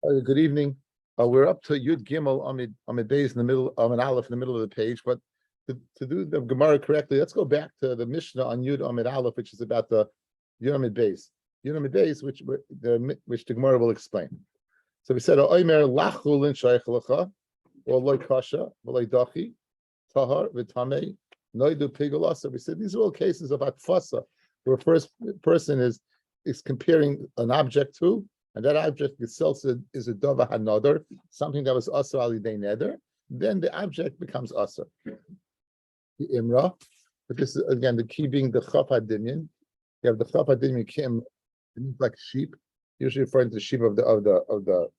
Good evening. We're up to Yud Gimel Amid Beis in the middle, Amid Aleph in the middle of the page. But to do the Gemara correctly, let's go back to the Mishnah on Yud Amid Aleph, which is about the Yud Amid Beis. Yud Amid Beis, which the Gemara will explain. So we said, Oimer lachulin shaychalacha, or loy kasha, or loy dachi, tahar v'tamei, noidu pigulasa. We said these are all cases of atfasa, where a first person is comparing an object to. And that object itself is a dava hanodar, something that was asar al yidei neder. Then the object becomes asar. The imra, but this is again the key being the chaf hadinyan. You have the chaf hadinyan kim, like sheep, usually referring to the sheep of the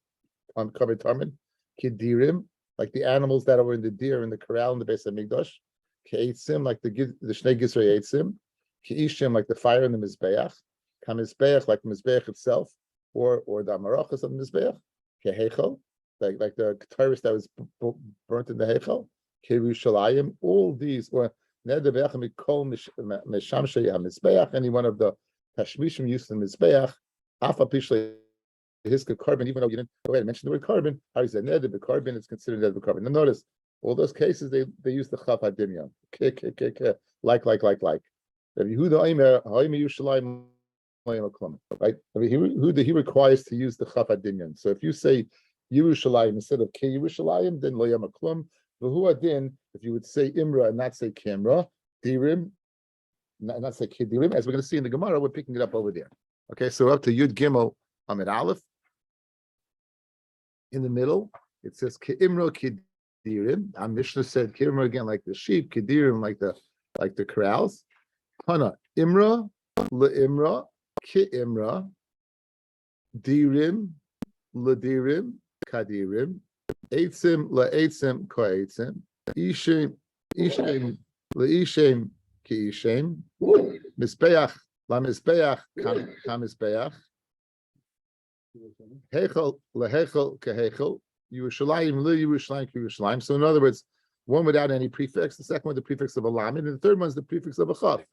uncovered tarman. Kidirim, like the animals that were in the deer in the corral in the Beis Hamikdash. Keitzim, like the shnei gisrei eitzim. Keishim, like the fire in the mizbeach. Kamizbeach, like the mizbeach itself. Or the amarachas of the mizbeach, kehechel, like the ketores that was burnt in the hechel, kerushalayim. All these, or nedarim mikol meshamshei hamizbeach, any one of the tashmishim used in the mizbeach, afa pishlei his carbon. Even though you didn't go ahead and mention the word carbon, how is that neder carbon? It's considered neder carbon. Now notice all those cases they use the chaf hadinyan, like. Rabbi Yehuda Aimer Haimi Yushalayim. Right? I mean, he requires to use the chaf hadinyan. So if you say Yerushalayim instead of Ke Yerushalayim, then lo yama klum. V'hu adin, if you would say Imra and not say Kimra, Dirim, not say Kidirim, as we're going to see in the Gemara, we're picking it up over there. Okay, so up to Yud Gimel Amid Aleph. In the middle, it says Ke Imra Kidirim. Our Mishnah said Ke Imra again, like the sheep, Kidirim, like the corrals. Hana Imra le Imra. Ki imra, dirim, ladirim, kadirim, eitzim, laeitzim, koeitzim, ishim, laishem, ki ishem, misbeach, la misbeach, kam misbeach, hechel, lahechel, kahechel, Yerushalayim, li Yerushalayim, ki Yerushalayim. So in other words, one without any prefix, the second one the prefix of a lam, and the third one is the prefix of a chav.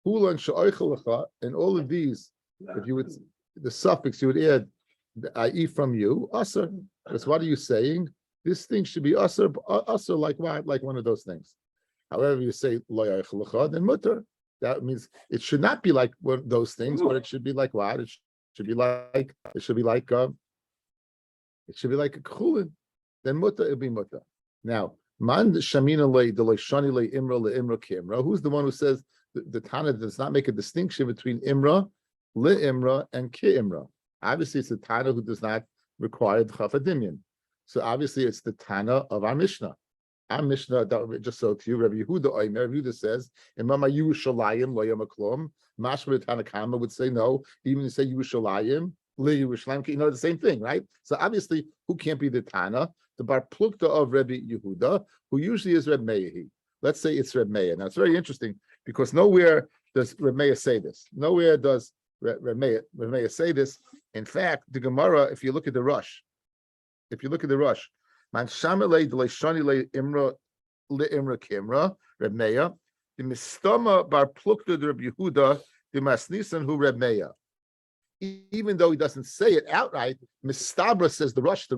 And all of these, if you would, the suffix you would add, I eat from you, asr. Because what are you saying? This thing should be asr like what? Like one of those things. However, you say then mutter. That means it should not be like one of those things, but it should be like what? It should be like a kchulin. Then mutter, it'll be mutter. Now, man shamina le shani le imra le imra kimra. Who's the one who says the Tana does not make a distinction between Imra, Li Imra, and Ki Imra? Obviously, it's the Tana who does not require the Chaf hadinyan. So obviously, it's the Tana of our Mishnah. Our Mishnah, just so to you, Rabbi Yehuda Oimer, Rabbi Yehuda says, Imama Yerushalayim lo yama klum. Mashma Tana Kama would say no. Even you say Yerushalayim, Li Yerushalayim, you know the same thing, right? So obviously, who can't be the Tana? The Bar Plukta of Rabbi Yehuda, who usually is Reb Meir. Let's say it's Reb Meir. Now it's very interesting because nowhere does Reb Meir say this. Nowhere does Reb Meir say this. In fact, the Gemara, if you look at the Rush, Man Shamelei Deleshani Le Imra Le Imra Kimra Reb Meir, the Mistama Bar Plukta Reb Yehuda, the Masnisan who Reb Meir. Even though he doesn't say it outright, Mistabra says the Rush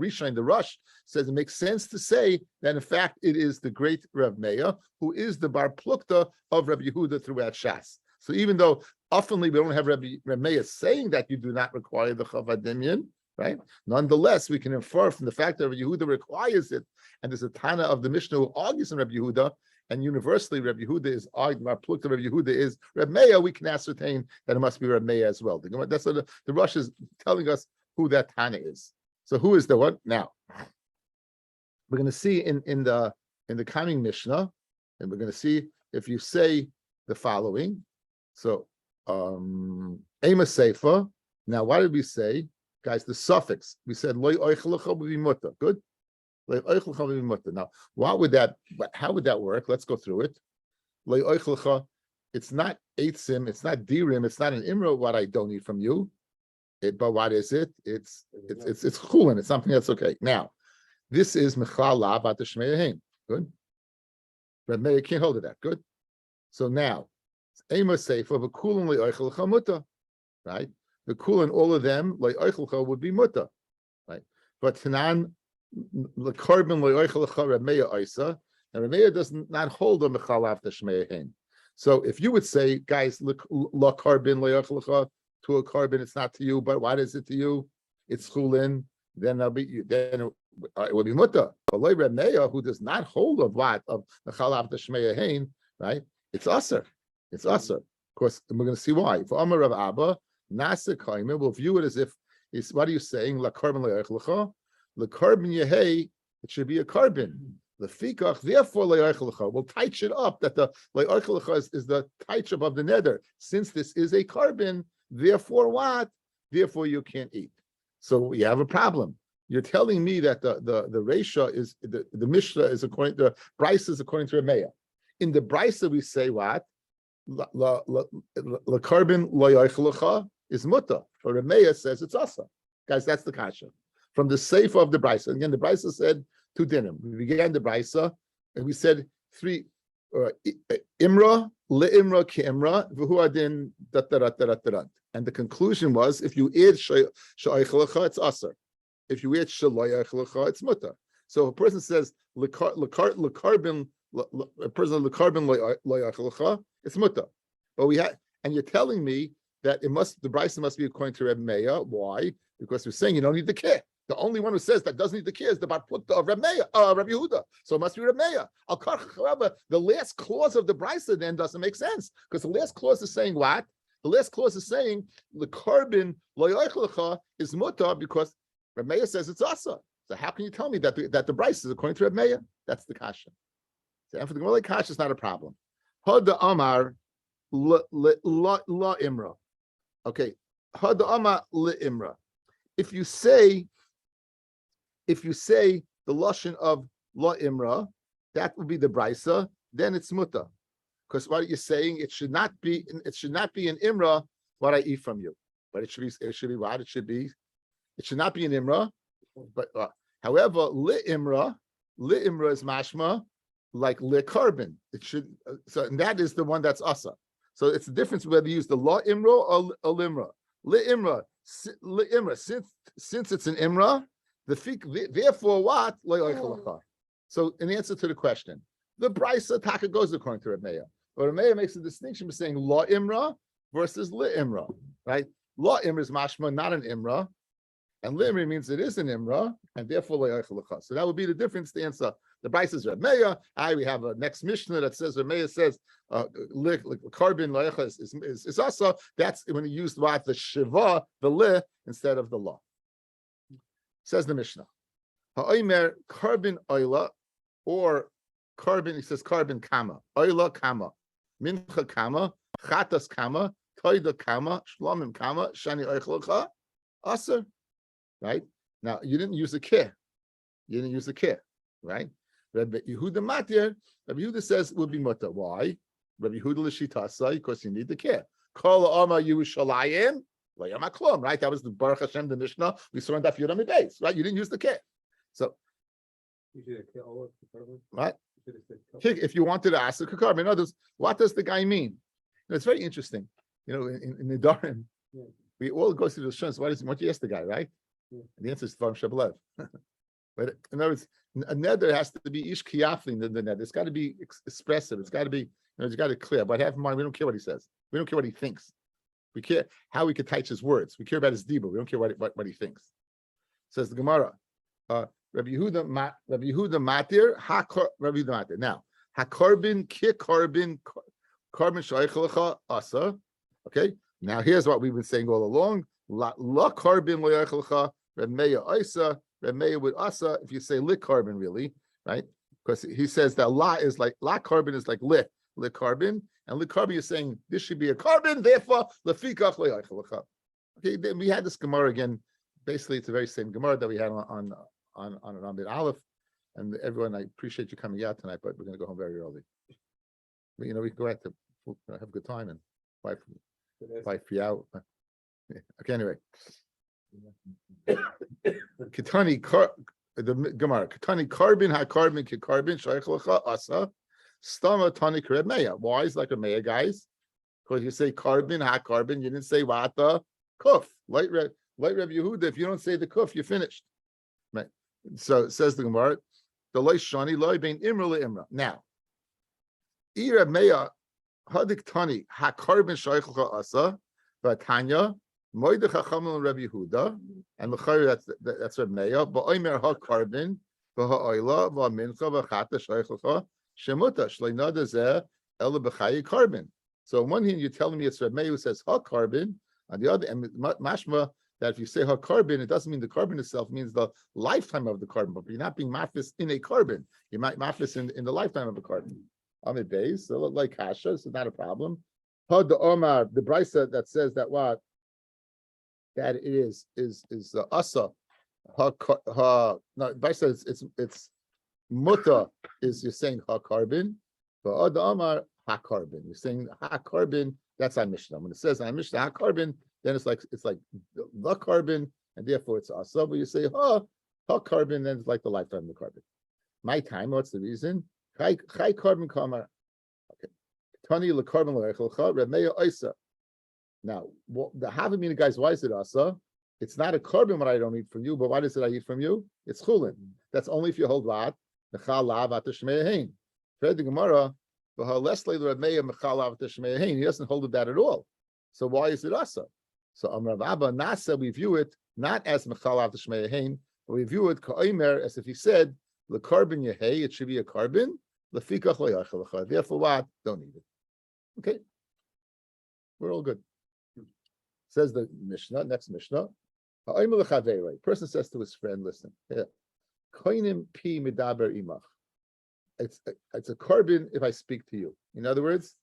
says it makes sense to say that in fact it is the great Reb Meir who is the Bar Plukta of Reb Yehuda throughout Shas. So even though oftenly we don't have Reb Meir saying that you do not require the Chaf hadinyan, right? Nonetheless, we can infer from the fact that Reb Yehuda requires it, and there's a Tana of the Mishnah who argues in Reb Yehuda, and universally Reb Yehuda is argued, Bar Plukta Reb Yehuda is Reb Meir, we can ascertain that it must be Reb Meir as well. That's what the Rush is telling us who that Tana is. So who is the one? Now, we're going to see in the coming Mishnah, and we're going to see if you say the following. So, Ema Seifa. Now, what did we say? Guys, the suffix. We said, Loi oichelecha b'vimuta. Good? Loi oichelecha b'vimuta. Now, how would that work? Let's go through it. Loi oichelecha. It's not eitzim, it's not dirim, it's not an imra, what I don't need from you. But what is it? It's chulin, it's something that's okay. Now, this is Mechlal La Bat Shmeiyahem. Good. But Meir can't hold it that. Good. So now, Ema Seifa, v'kulin le'oichel muta, right? The kulin, all of them, le'oichelcha would be muta. right? But Tanan the carbon Remeya Isa, and Remeya does not hold a Mechalav the Shmeyahin. So if you would say, guys, la carbon to a carbon, it's not to you, but why is it to you? It's chulin. Then it will be muta. But Remeya, who does not hold of what of Mechalav the Shmeyahin, right? It's usher. It's usher. Of course, and we're going to see why. For Amar Rav Abba, Nasa Kaimer will view it as if it's what are you saying? La carbon the carbon yehei, it should be a carbon. The fikach, therefore, we'll touch it up that the is the touch above the neder. Since this is a carbon, therefore what? Therefore you can't eat. So we have a problem. You're telling me that the ratio is the Mishnah is according to Brisa is according to Remeya. In the Brisa we say what? La carbon is muta. But Remeya says it's asa. Guys, that's the kasha. From the Sefer of the Brisa. Again, the Brisa said 2 dinim. We began the Brisa, and we said 3 imra, le'imra, ki'imra, v'hu adin, dat. And the conclusion was, if you add sha'aychalacha, it's aser. If you add sha'aychalacha, it's muta. So a person says, lekarbin, a person lekarbin lo'aychalacha, it's muta. But and you're telling me that the Brisa must be according to Rabbi Meir. Why? Because we're saying you don't need the care. The only one who says that doesn't need the care is the Barputta of Rabbi Yehuda. So it must be Rabbi Meir. However, the last clause of the Brisa then doesn't make sense because the last clause is saying what? The last clause is saying the carbon loyachlecha is muta because Rabbi Meir says it's asa. So how can you tell me that the Brisa is according to Rabbi Meir? That's the kasha. So and for the Gemara kasha is not a problem. Hada Amar la imra. Okay, Hada Amar la imra. If you say the lashon of la imra, that would be the brisa. Then it's muta, because what you're saying it should not be an imra what I eat from you, but it should be what it should be. It should not be an imra, but however li imra is mashma like li carbon. It should and that is the one that's asa. So it's the difference whether you use the la imra or limra. Li imra. Since it's an imra, therefore what? So in answer to the question, the Brisa Taka goes according to Rabbi Meir. But Rabbi Meir makes a distinction between saying la imra versus li imra, right? La imra is mashma, not an imra, and li imra means it is an imra, and therefore so that would be the difference to answer. The Brisa is Rabbi Meir. We have a next Mishnah that says Rabbi Meir says carbon is also that's when he used what the shiva the li instead of the law. Says the Mishnah. Ha'omer carbon oila or carbon. He says carbon kama oila kama mincha kama chatas kama toida kama shlomim kama shani oichlcha aser. Right now you didn't use a keh. Right. Rabbi Yehuda Matir, Rabbi Yehuda says it would be muta. Why? Rabbi Yehuda l'shitasa, because you need the care. Kol Ama Yerushalayim, Layamaklom, right? That was the Baruch Hashem, the Mishnah we saw in Daf Yomi base, right? You didn't use the care. So, what? If you wanted to ask the Kakar, in others, what does the guy mean? It's very interesting. In Nedarim, we all go through the Shons. Why do you ask the guy, right? And the answer is Tvarim Shablev. But in other words, a neder has to be ish kiyaflin the neder. It's got to be expressive. It's got to be, it's got to be clear. But have in mind, we don't care what he says. We don't care what he thinks. We care how he could touch his words. We care about his dibur. We don't care what he thinks. Says the Gemara. Rabbi Yehuda matir Rabbi Yehuda matir. Now hakarbin kikarbin carbon shaychlecha asa. Okay. Now here's what we've been saying all along. La carbon loyachlecha Rabbi Meir isa. Rabbi Meir with asa, if you say lit carbon, really, right? Because he says that la carbon is like lit carbon, and lit carbon you're saying this should be a carbon, therefore lefikach le'aychalacha. Okay, then we had this Gemara again. Basically, it's the very same Gemara that we had on Amid Aleph, and everyone, I appreciate you coming out tonight, but we're going to go home very early. We can go out to have a good time and bye for you out. Okay, anyway. Kitani the Gemara. Kitani carbon carbon shaychlecha asa stama tani Reb Meir. Why is like a Meir, guys? Because you say carbon carbon, you didn't say wata kuf. Like Reb Yehuda, if you don't say the kuf, you're finished. Right. So it says the Gemara, the loy shani loy bein imra leimra. Now, ira meya hadik tani hakarbin shaychcha asa v'tanya moed chachamim Rabbi Yehuda and l'chayr that's Rabbi Meya ba'omer hakarbin v'ha'oila v'mincha v'chata shaychcha shemuta shleina zeh ela b'chayi carbon. So on one hand, you're telling me it's Rabbi Meya who says hakarbin. On the other, and mashma that if you say carbon, it doesn't mean the carbon itself, it means the lifetime of the carbon, but you're not being mafis in a carbon. You might mafis in the lifetime of a carbon. Amid base, so like kasha, so not a problem. The Omar, the brisa that says that what that it is the asa. No, brisa it's muta is you're saying carbon, but the Omar carbon. You're saying carbon. That's on Mishnah. When it says on Mishnah carbon, then it's like the carbon, and therefore it's asa. But you say carbon, then it's like the lifetime of the carbon. My time. What's the reason? Chai carbon kamar. Okay. Tani le carbon le'echelcha remeya oisa. Now, the havamina guys, why is it asa? It's not a carbon what I don't eat from you, but why does it I eat from you? It's chulin. That's only if you hold what nechal lav atashmei hein. Read the Gemara. He doesn't hold it that at all. So why is it asa? So Amrav Abba Nasa, we view it not as mechalav t'shmeyahin, but we view it ka'omer as if he said the carbon yehei, it should be a carbon. Lefikach lo yachalacha. Therefore, what? Don't eat it. Okay, we're all good. Says the Mishnah. Next Mishnah. Person says to his friend, "Listen, koinim pi midaber imach." It's a carbon if I speak to you. In other words,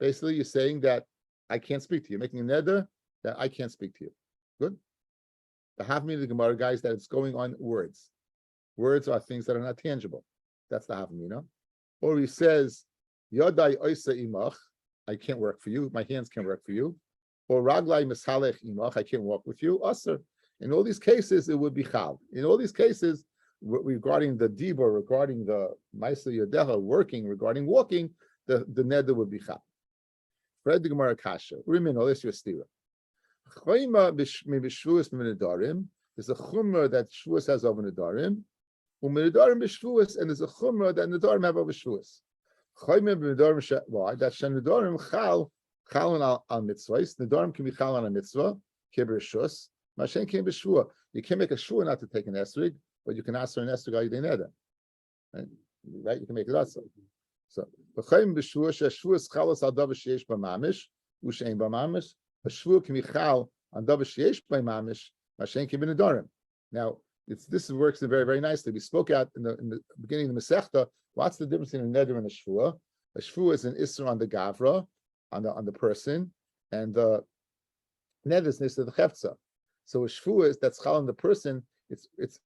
basically you're saying that I can't speak to you. You're making a neder that I can't speak to you. Good. The havamina of the Gemara, guys, that it's going on words. Words are things that are not tangible. That's the havamina. Or he says, Yodai oisa imach, I can't work for you. My hands can't work for you. Or raglai misalech imach, I can't walk with you. Aser. In all these cases, it would be chal. In all these cases, regarding the dibur, regarding the ma'aser yodecha, working, regarding walking, the neder would be chal. Read the Gemara kasha. Rimino, this is your stira. Chayma b'shvuas Nedarim. There's a chumrah that shvuas has over Nedarim. U'Nedarim b'shvuas, and there's a chumrah that Nedarim have over shvuas. Chayma b'Nedarim. Why? That Nedarim chal al mitzvahs. Nedarim can be chal on a mitzvah. Kebershus. Mashen came b'shvua. You can't make a shvua not to take an esrig, but you can ask for an esrig al yidei neder. Right? You can make it also. So, b'chayim b'shvua sheshvua chalas al davar sheyesh b'mamish u'shein b'mamish. A shvua can be chal on davar sheyesh b'mamish. Mashen came b'nedarim. Now, this works very, very nicely. We spoke out in the beginning of the Masechta. What's the difference between a neder and a shvua? A shvua is an isser on the gavra, on the person, and the neder is nisser the chefza. So a shvua is that's chal on the person. It's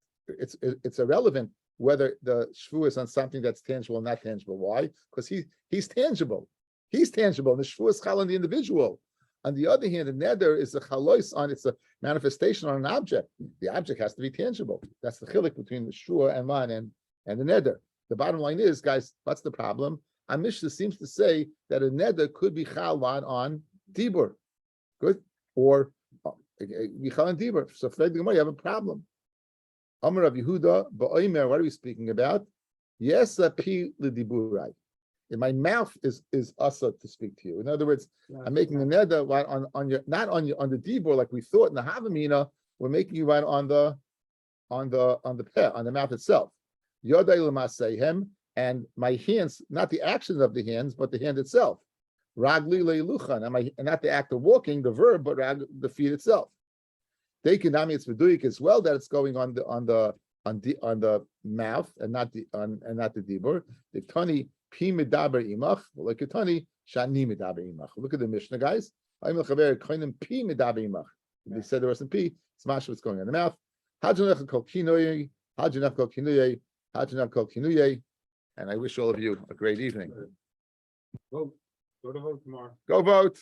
irrelevant whether the shvua is on something that's tangible or not tangible. Why? Because he's tangible. He's tangible, and the shvua is chal on the individual. On the other hand, the neder is a chalois on, it's a manifestation on an object. The object has to be tangible. That's the chilik between the shvua and man and the neder. The bottom line is, guys, what's the problem? Our Mishnah seems to say that a neder could be chal on dibur. Good? Or Michal and Dibur. So for the Gemara, you have a problem. Amar Rav Yehuda, ba'omer, what are we speaking about? Yes, pi l'diburai. In my mouth is asa to speak to you. In other words, I'm making a neder on your, not on the dibur like we thought in the havamina. We're making you right on the peh, on the mouth itself. Yodai l'maseihem, and my hands, not the actions of the hands, but the hand itself. Ragli leiluchan, and not the act of walking, the verb, but the feet itself. They can it's meduik as well that it's going on the mouth and not the dibur. The tani pi medaber imach, like a tani shani medaber imach. Look at the Mishnah, guys. I'm a chaver koinim pi medaber imach. They said there was some pi. Smash what's going on in the mouth. Hajanach kol kinuye, hajanach kol kinuye, hajanach kol kinuye. And I wish all of you a great evening. Go to vote tomorrow. Go vote.